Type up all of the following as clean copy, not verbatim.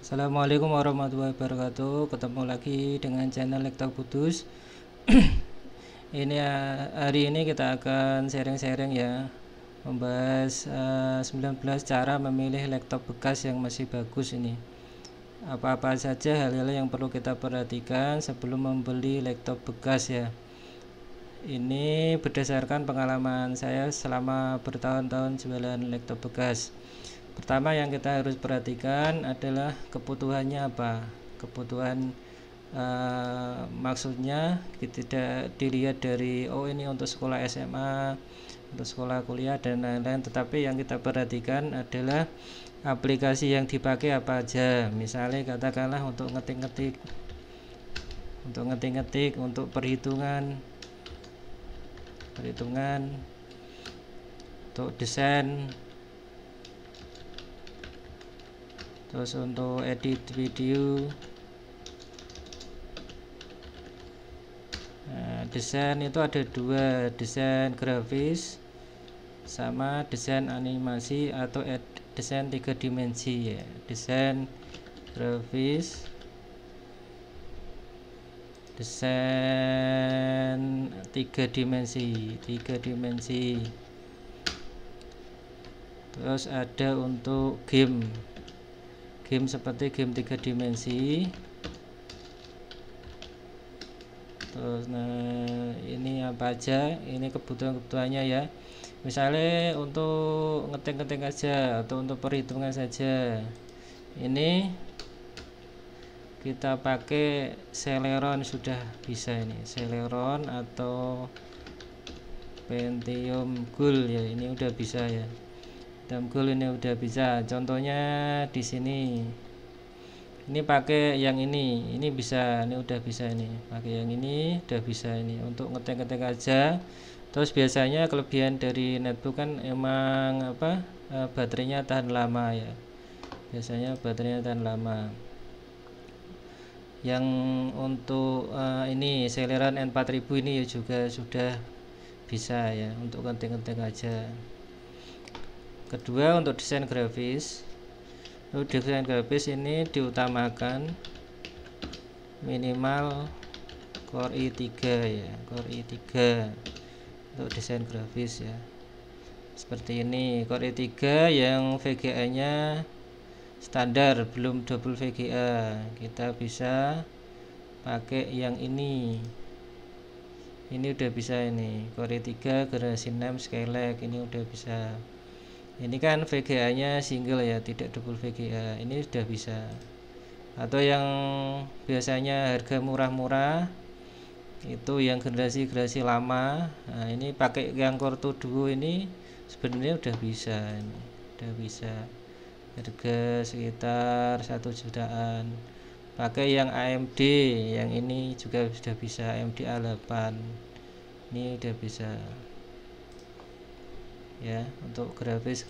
Assalamualaikum warahmatullahi wabarakatuh. Ketemu lagi dengan channel Laptop Kudus. Ini hari ini kita akan sharing-sharing ya, membahas 19 cara memilih laptop bekas yang masih bagus. Ini apa-apa saja hal-hal yang perlu kita perhatikan sebelum membeli laptop bekas ya. Ini berdasarkan pengalaman saya selama bertahun-tahun jualan laptop bekas. Pertama yang kita harus perhatikan adalah kebutuhannya apa. Kebutuhan maksudnya tidak dilihat dari ini untuk sekolah SMA, untuk sekolah kuliah dan lain-lain, tetapi yang kita perhatikan adalah aplikasi yang dipakai apa aja. Misalnya katakanlah untuk ngetik-ngetik, untuk perhitungan, untuk desain, terus untuk edit video. Desain itu ada dua, desain grafis sama desain animasi atau desain 3 dimensi ya. Desain grafis, desain 3 dimensi. Terus ada untuk game seperti game 3 dimensi. Terus ini apa aja, ini kebutuhannya ya. Misalnya untuk ngetik-ngetik aja atau untuk perhitungan saja, ini kita pakai Celeron sudah bisa. Ini Celeron atau Pentium Gold ya, ini udah bisa ya. Pentium Gold ini udah bisa. Contohnya di sini. Ini pakai yang ini bisa, ini udah bisa, ini pakai yang ini udah bisa. Ini untuk ngetik-ngetik aja. Terus biasanya kelebihan dari netbook kan emang baterainya tahan lama ya, biasanya baterainya tahan lama. Yang untuk ini Celeron N4000 ini ya juga sudah bisa ya untuk ngetik-ngetik aja. Kedua, untuk desain grafis. Untuk desain grafis ini diutamakan minimal Core i3 ya, Core i3 untuk desain grafis ya. Seperti ini, Core i3 yang VGA nya standar, belum double VGA. Kita bisa pakai yang ini udah bisa. Ini Core i3 generasi 6 Skylake, ini udah bisa. Ini kan VGA nya single ya, tidak double VGA, ini sudah bisa. Atau yang biasanya harga murah-murah itu yang generasi lama, nah ini pakai yang Core 2 Duo ini sebenarnya udah bisa. Ini udah bisa, harga sekitar 1 jutaan. Pakai yang AMD, yang ini juga sudah bisa, AMD A8 ini udah bisa ya, untuk grafis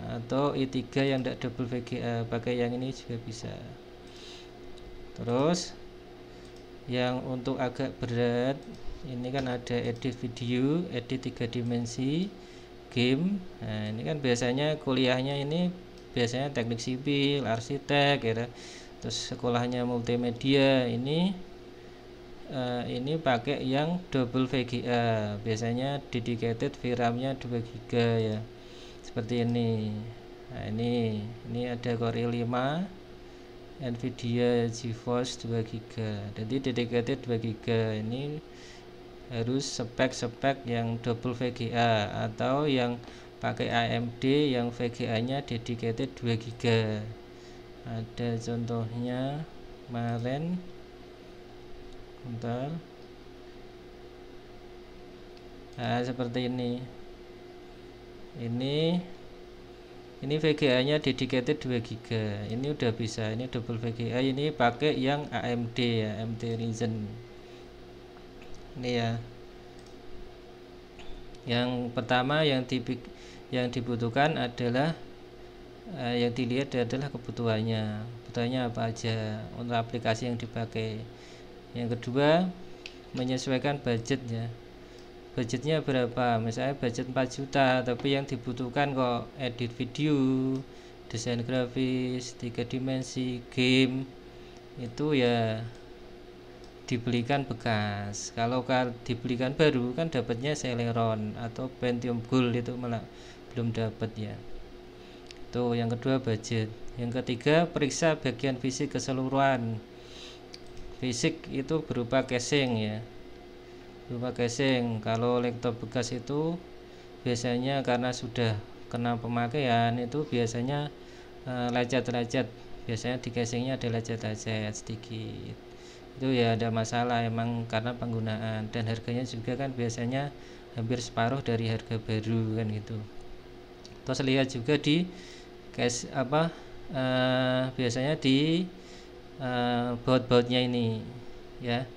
atau i3 yang tidak double VGA, pakai yang ini juga bisa. Terus yang untuk agak berat ini kan ada edit video, edit 3 dimensi, game. Nah ini kan biasanya kuliahnya ini biasanya teknik sipil, arsitek ya, terus sekolahnya multimedia. Ini pakai yang double VGA, biasanya dedicated VRAM nya 2 GB ya, seperti ini. Nah ini ada Core i5 Nvidia GeForce 2 GB, jadi dedicated 2 GB. Ini harus spek yang double VGA atau yang pakai AMD yang VGA nya dedicated 2 GB. Ada contohnya kemarin, bentar. Nah seperti ini VGA nya dedicated 2 GB, ini udah bisa. Ini double VGA, ini pakai yang AMD ya, AMD Ryzen ini ya. Yang pertama yang dibutuhkan adalah yang dilihat adalah kebutuhannya apa aja untuk aplikasi yang dipakai. Yang kedua, menyesuaikan budget ya. budgetnya berapa, misalnya budget 4 juta tapi yang dibutuhkan kok edit video, desain grafis, 3 dimensi, game, itu ya dibelikan bekas. Kalau dibelikan baru kan dapatnya Celeron atau Pentium Gold, itu malah belum dapat ya. Itu yang kedua budget. Yang ketiga periksa bagian fisik keseluruhan. Fisik itu berupa casing ya, berupa casing. Kalau laptop bekas itu biasanya karena sudah kena pemakaian itu biasanya lecet-lecet, biasanya di casingnya ada lecet-lecet sedikit, itu ya ada masalah emang karena penggunaan, dan harganya juga kan biasanya hampir separuh dari harga baru kan gitu. Terus lihat juga di case biasanya di baut-bautnya ini ya,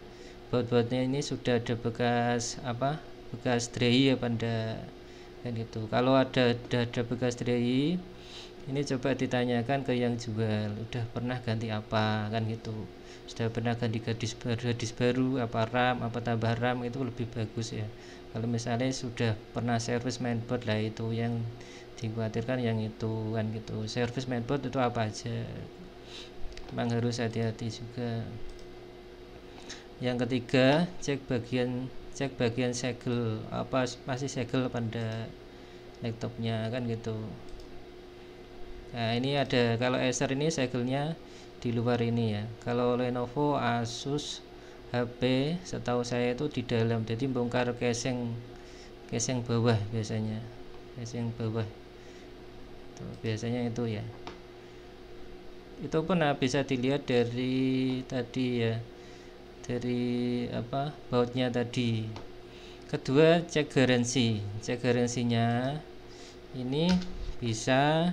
baut-bautnya ini sudah ada bekas bekas drai apa enggak kan gitu. Kalau ada bekas drai ini coba ditanyakan ke yang jual, udah pernah ganti apa kan gitu, sudah pernah ganti disk baru apa RAM apa tambah RAM, itu lebih bagus ya. Kalau misalnya sudah pernah servis mainboard lah, itu yang dikhawatirkan yang itu kan gitu. Servis mainboard itu apa aja, memang harus hati-hati juga. Yang ketiga cek bagian segel, apa masih segel pada laptopnya kan gitu. Nah ini ada, kalau Acer ini segelnya di luar ini ya. Kalau Lenovo, Asus, HP setahu saya itu di dalam, jadi bongkar casing bawah biasanya, casing bawah tuh, biasanya itu ya. Itu pun bisa dilihat dari tadi ya, dari bautnya tadi. Kedua cek garansinya ini bisa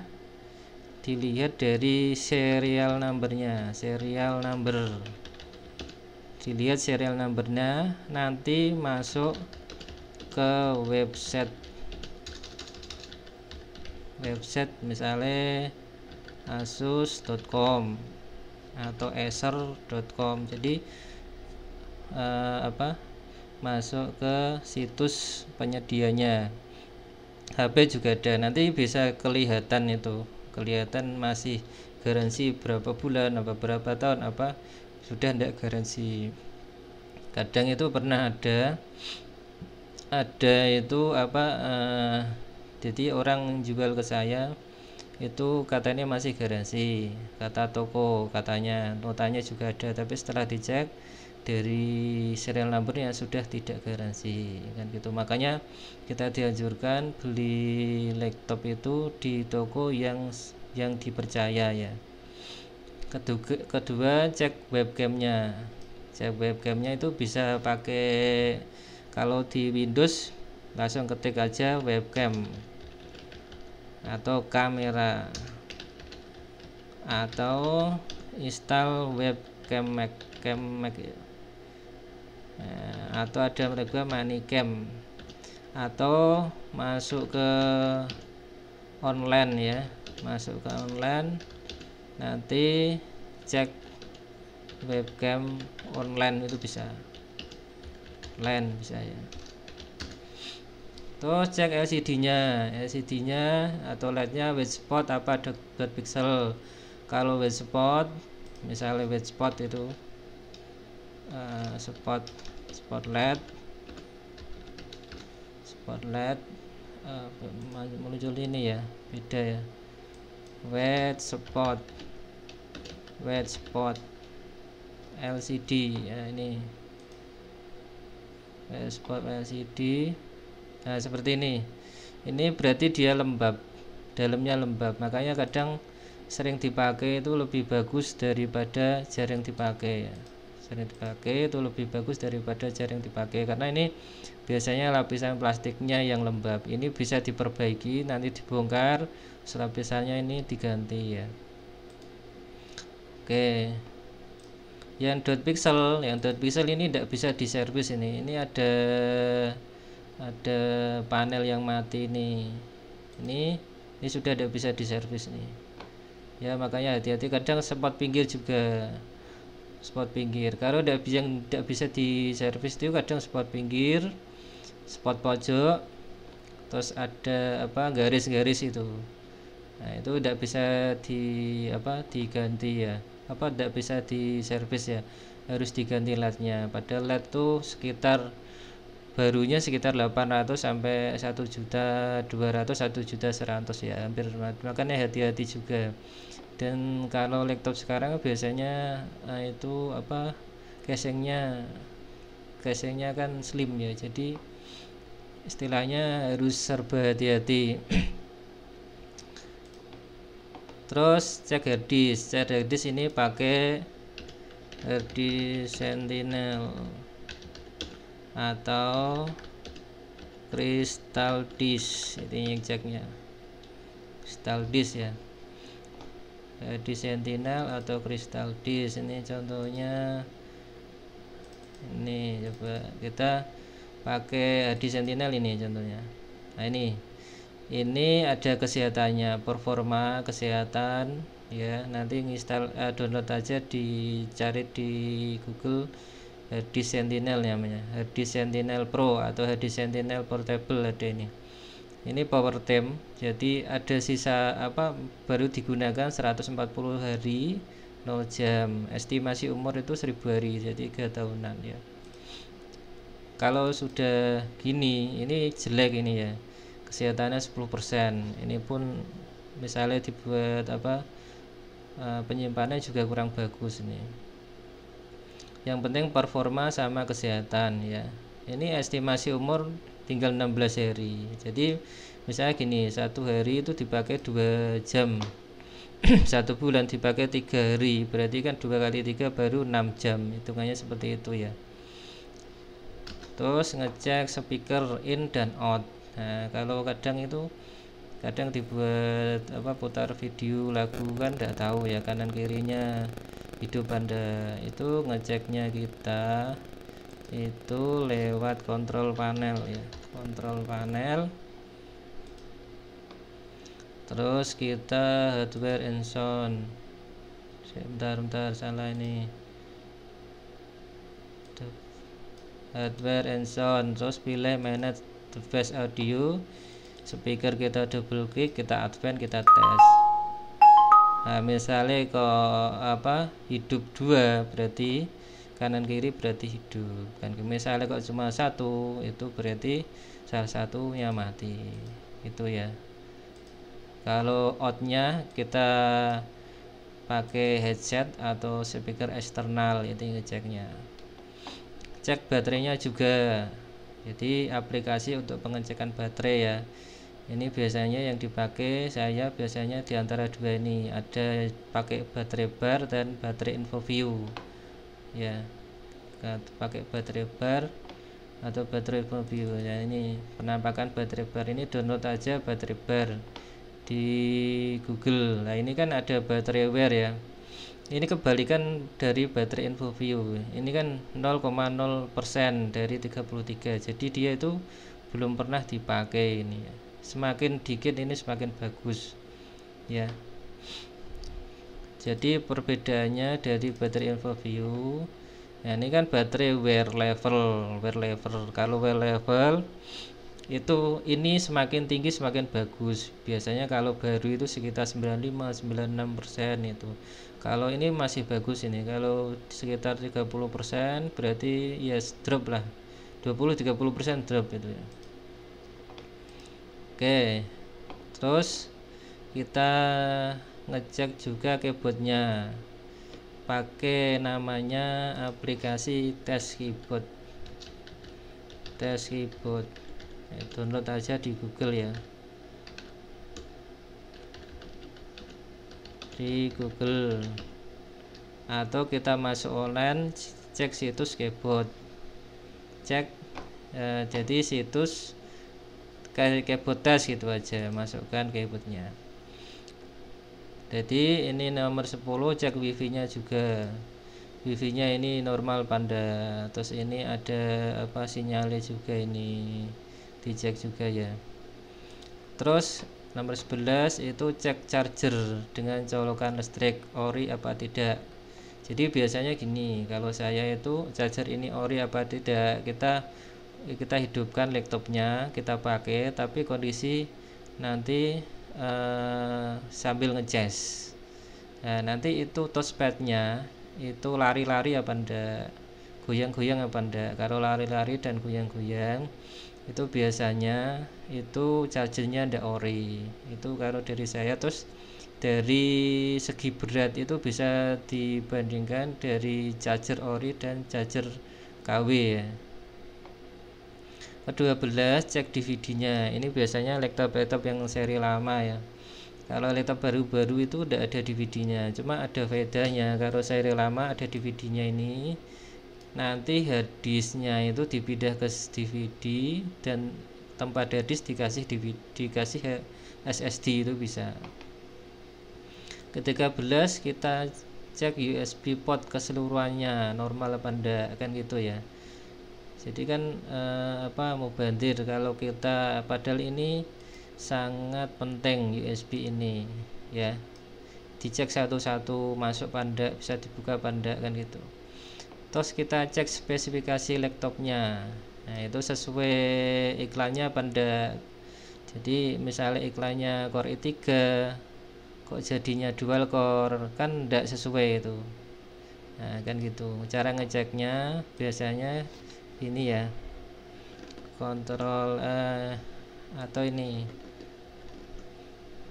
dilihat dari serial numbernya, dilihat serial numbernya, nanti masuk ke website misalnya asus.com atau acer.com, jadi masuk ke situs penyedianya. HP juga ada, nanti bisa kelihatan masih garansi berapa bulan apa berapa tahun, apa sudah tidak garansi. Kadang itu pernah ada itu jadi orang jual ke saya itu katanya masih garansi, kata toko, katanya notanya juga ada, tapi setelah dicek dari serial numbernya sudah tidak garansi kan gitu. Makanya kita dianjurkan beli laptop itu di toko yang dipercaya ya. Kedua cek webcamnya itu bisa pakai, kalau di Windows langsung ketik aja webcam atau kamera, atau install webcam Mac atau ada juga Manicam, atau masuk ke online ya, nanti cek webcam online, itu bisa ya. Terus cek LCD-nya atau LED-nya white spot apa dot pixel. Kalau white spot, misalnya white spot itu spotlight muncul ini ya, beda ya. White spot LCD ya, ini white spot LCD. Nah seperti ini berarti dia lembab, dalamnya lembab, makanya kadang sering dipakai itu lebih bagus daripada jarang dipakai ya. Itu lebih bagus daripada jarang dipakai, karena ini biasanya lapisan plastiknya yang lembab. Ini bisa diperbaiki, nanti dibongkar, lapisannya ini diganti ya. Oke, yang dot pixel ini tidak bisa diservis. Ini ada panel yang mati ini sudah tidak bisa diservis nih ya. Makanya hati-hati, kadang spot pinggir juga, kalau yang tidak bisa diservis itu kadang spot pinggir spot pojok, terus ada apa garis-garis itu. Nah, itu tidak bisa diganti ya, tidak bisa diservis ya, harus diganti LED-nya. Padahal LED tuh barunya sekitar 800 sampai 1.200.000 1.100.000 ya, hampir. Makanya hati-hati juga. Dan kalau laptop sekarang biasanya itu casingnya kan slim ya, jadi istilahnya harus serba hati-hati. Terus cek harddisk ini pakai harddisk Sentinel atau Crystal Disk, ini yang ceknya Crystal Disk ya, harddisk Sentinel atau Crystal Disk. Ini contohnya, ini coba kita pakai harddisk Sentinel ini contohnya. Nah, ini ada kesehatannya, performa kesehatan ya. Nanti download aja, dicari di Google harddisk Sentinel namanya, harddisk Sentinel Pro atau harddisk Sentinel Portable. Ada ini power temp, jadi ada sisa baru digunakan 140 hari 0 jam, estimasi umur itu 1000 hari, jadi 3 tahunan ya. Kalau sudah gini, ini jelek ini ya, kesehatannya 10%. Ini pun misalnya dibuat penyimpanannya juga kurang bagus ini. Yang penting performa sama kesehatan ya. Ini estimasi umur tinggal 16 hari. Jadi misalnya gini, 1 hari itu dipakai 2 jam. 1 bulan dipakai 3 hari, berarti kan 2 kali 3 baru 6 jam. Hitungannya seperti itu ya. Terus ngecek speaker in dan out. Nah, kalau kadang dibuat putar video lagu kan tidak tahu ya kanan kirinya hidup Anda. Itu ngeceknya kita itu lewat kontrol panel ya, kontrol panel. Terus kita hardware and sound. Bentar salah ini, hardware and sound. Terus pilih manage device audio, speaker kita double klik, kita advance, kita tes. Nah, misalnya kok hidup 2, berarti kanan kiri berarti hidup kan. Misalnya kok cuma 1, itu berarti salah satunya mati, itu ya. Kalau outnya kita pakai headset atau speaker eksternal, itu ngeceknya. Cek baterainya juga, jadi aplikasi untuk pengecekan baterai ya. Ini biasanya yang dipakai saya biasanya diantara 2 ini, ada pakai baterai bar dan baterai InfoView ya. Pakai baterai bar atau baterai InfoView ya. Ini penampakan baterai bar, ini download aja baterai bar di Google. Nah, ini kan ada baterai wear ya. Ini kebalikan dari baterai InfoView. Ini kan 0,0% dari 33. Jadi dia itu belum pernah dipakai ini ya. Semakin dikit ini semakin bagus ya. Jadi perbedaannya dari baterai InfoView, nah ini kan baterai wear level. Kalau wear level itu ini semakin tinggi semakin bagus. Biasanya kalau baru itu sekitar 95-96% itu. Kalau ini masih bagus ini. Kalau sekitar 30% berarti ya drop lah. 20-30% drop itu ya. Oke. Terus kita ngecek juga keyboardnya. Pakai namanya aplikasi test keyboard. Download aja di Google ya, di Google, atau kita masuk online, cek situs keyboard, jadi situs kayak keyboard test gitu aja, masukkan keyboardnya. Jadi ini nomor 10, cek wifi nya juga, wifi nya ini normal Panda. Terus ini ada sinyalnya juga, ini dicek juga ya. Terus nomor 11 itu cek charger dengan colokan listrik ori apa tidak. Jadi biasanya gini, kalau saya itu charger ini ori apa tidak, kita kita hidupkan laptopnya, kita pakai, tapi kondisi nanti sambil ngecas. Nah, nanti itu touchpadnya itu lari-lari apa enggak, goyang-goyang apa enggak. Kalau lari-lari dan goyang-goyang itu biasanya itu chargernya ndak ori. Itu kalau dari saya. Terus dari segi berat itu bisa dibandingkan dari charger ori dan charger KW ya. Ke-12 cek DVD-nya. Ini biasanya laptop-laptop yang seri lama ya. Kalau laptop baru-baru itu udah ada DVD-nya, cuma ada bedanya. Kalau seri lama ada DVD-nya ini, nanti harddisknya itu dipindah ke DVD dan tempat harddisk dikasih DVD, dikasih SSD itu bisa. Ke-13 kita cek USB port keseluruhannya normal apa enggak, kan gitu ya. Jadi kan mau bandir kalau kita, padahal ini sangat penting USB ini ya, dicek satu-satu masuk apa, bisa dibuka apa kan gitu. Terus kita cek spesifikasi laptopnya. Nah itu sesuai iklannya apa enggak. Jadi misalnya iklannya Core i3 kok jadinya dual core, kan enggak sesuai itu. Nah kan gitu cara ngeceknya. Biasanya ini ya, kontrol atau ini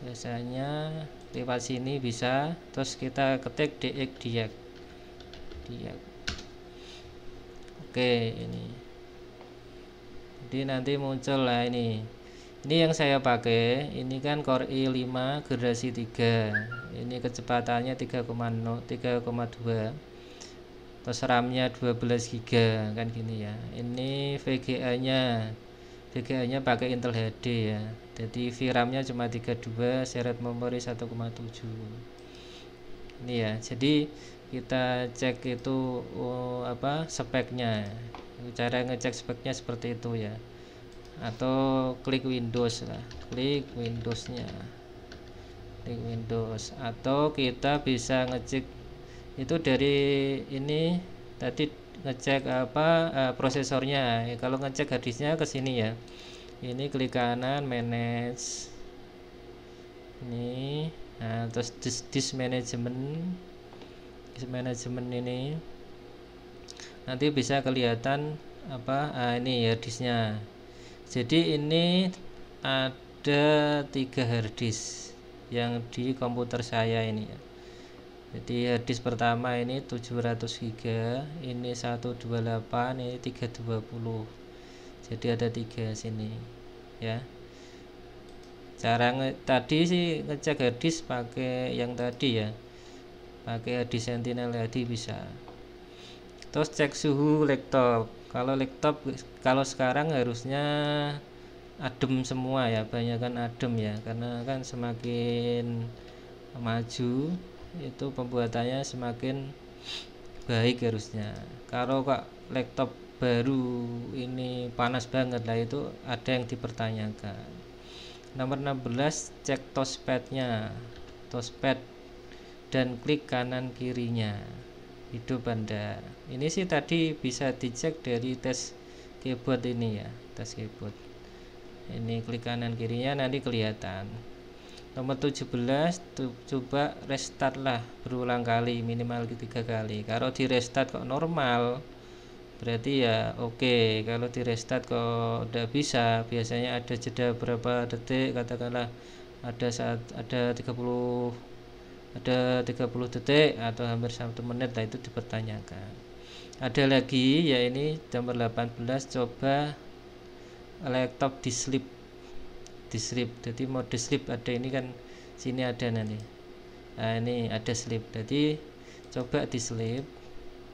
biasanya lewat sini bisa. Terus kita ketik diag. Oke, ini jadi nanti muncul lah ini yang saya pakai. Ini kan Core i5 generasi 3, ini kecepatannya 3,2, terus RAM-nya 12 GB kan gini ya. Ini VGA nya pakai Intel HD ya, jadi VRAM-nya cuma 32, shared memory 1,7. Ini ya, jadi kita cek itu speknya. Cara ngecek speknya seperti itu ya, atau klik Windows lah, klik Windows, atau kita bisa ngecek itu dari ini tadi, ngecek prosesornya. Kalau ngecek harddisknya ke sini ya, ini klik kanan manage ini. Nah terus disk management ini nanti bisa kelihatan ini harddisknya. Jadi ini ada 3 harddisk yang di komputer saya ini ya. Jadi harddisk pertama ini 700 GB, ini 128, ini 320. Jadi ada 3 sini ya. Cara tadi sih ngecek harddisk pakai yang tadi ya, pakai harddisk Sentinel tadi bisa. Terus cek suhu laptop. Kalau sekarang harusnya adem semua ya, banyakkan adem ya, karena kan semakin maju itu pembuatannya semakin baik harusnya. Kalau laptop baru ini panas banget lah, itu ada yang dipertanyakan. Nomor 16 cek touchpad dan klik kanan kirinya hidup Anda. Ini sih tadi bisa dicek dari tes keyboard ini ya, tes keyboard ini, klik kanan kirinya nanti kelihatan. Nomor 17 coba restart lah berulang kali, minimal 3 kali. Kalau di restart kok normal berarti ya oke. Kalau di restart kok udah bisa, biasanya ada jeda berapa detik, katakanlah ada 30 detik atau hampir 1 menit lah, itu dipertanyakan. Ada lagi ya, ini nomor 18, coba laptop di sleep. Jadi mode sleep ada, ini kan sini ada nanti. Nah ini ada sleep, jadi coba di sleep.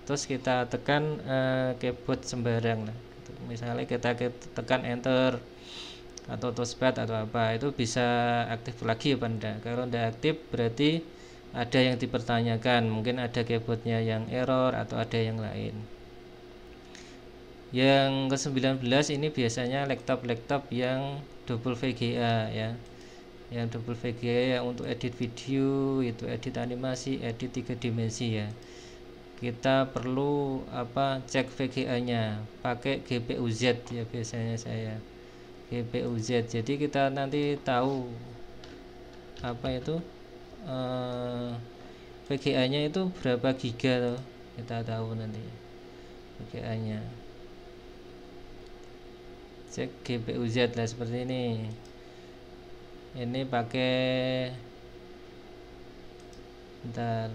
Terus kita tekan keyboard sembarang lah, misalnya kita tekan enter atau touchpad atau apa, itu bisa aktif lagi apa enggak. Kalau enggak aktif berarti ada yang dipertanyakan, mungkin ada keyboardnya yang error atau ada yang lain. Yang ke-19 ini biasanya laptop yang double VGA ya, yang double VGA yang untuk edit video, itu edit animasi, edit 3 dimensi ya. kita perlu cek VGA nya pakai GPUZ ya, biasanya saya GPUZ. Jadi kita nanti tahu itu VGA nya itu berapa giga loh, kita tahu nanti VGA nya. Cek GPUZ lah seperti ini pakai bentar,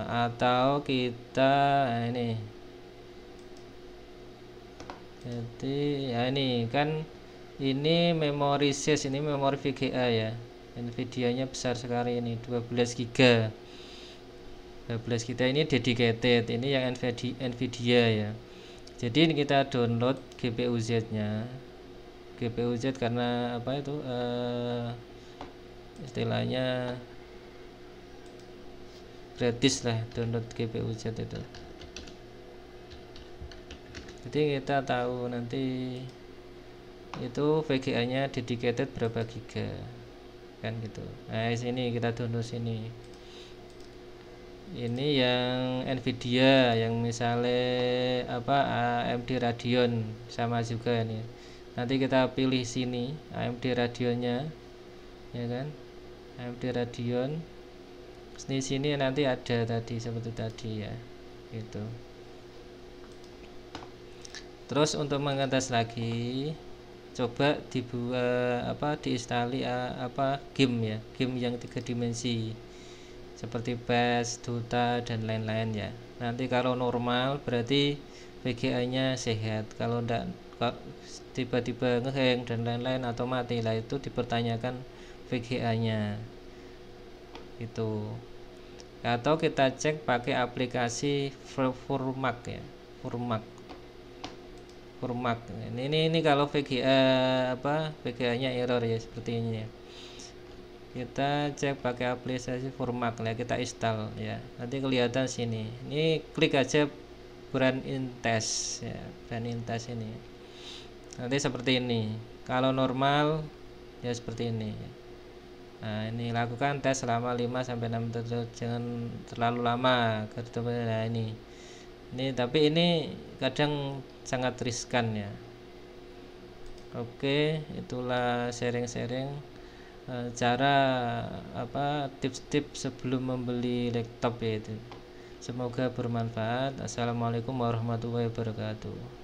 atau kita ini, jadi ya ini kan ini memori SIS, ini memori VGA ya, Nvidia nya besar sekali ini 12 GB. 12 kita ini dedicated, ini yang Nvidia ya. Jadi ini kita download GPUZ nya, GPUZ karena istilahnya gratis lah download GPUZ itu. Jadi kita tahu nanti itu VGA nya dedicated berapa giga kan gitu. Nah sini kita download sini. Ini yang Nvidia, yang misalnya AMD Radeon sama juga nih. Nanti kita pilih sini AMD Radeonnya, ya kan? AMD Radeon. Sini nanti ada tadi seperti tadi ya, gitu. Terus untuk mengetes lagi, coba dibuat diinstali game ya, game yang 3 dimensi seperti PES, Dota dan lain-lain ya. Nanti kalau normal berarti VGA nya sehat, kalau enggak tiba-tiba ngehang dan lain-lain atau mati lah, itu dipertanyakan VGA nya itu. Atau kita cek pakai aplikasi Furmak ya, Furmak. Ini kalau VGA VGA nya error ya seperti ini ya. Kita cek pakai aplikasi Furmak ya, kita install ya, nanti kelihatan sini. Ini klik aja Brand Intest ya, Brand Intest ini. Nanti seperti ini. Kalau normal ya seperti ini. Nah, ini lakukan tes selama 5-6 menit, jangan terlalu lama nah ini tapi ini kadang sangat riskan ya. Oke, itulah sharing-sharing cara tips-tips sebelum membeli laptop ya itu. Semoga bermanfaat. Assalamualaikum warahmatullahi wabarakatuh.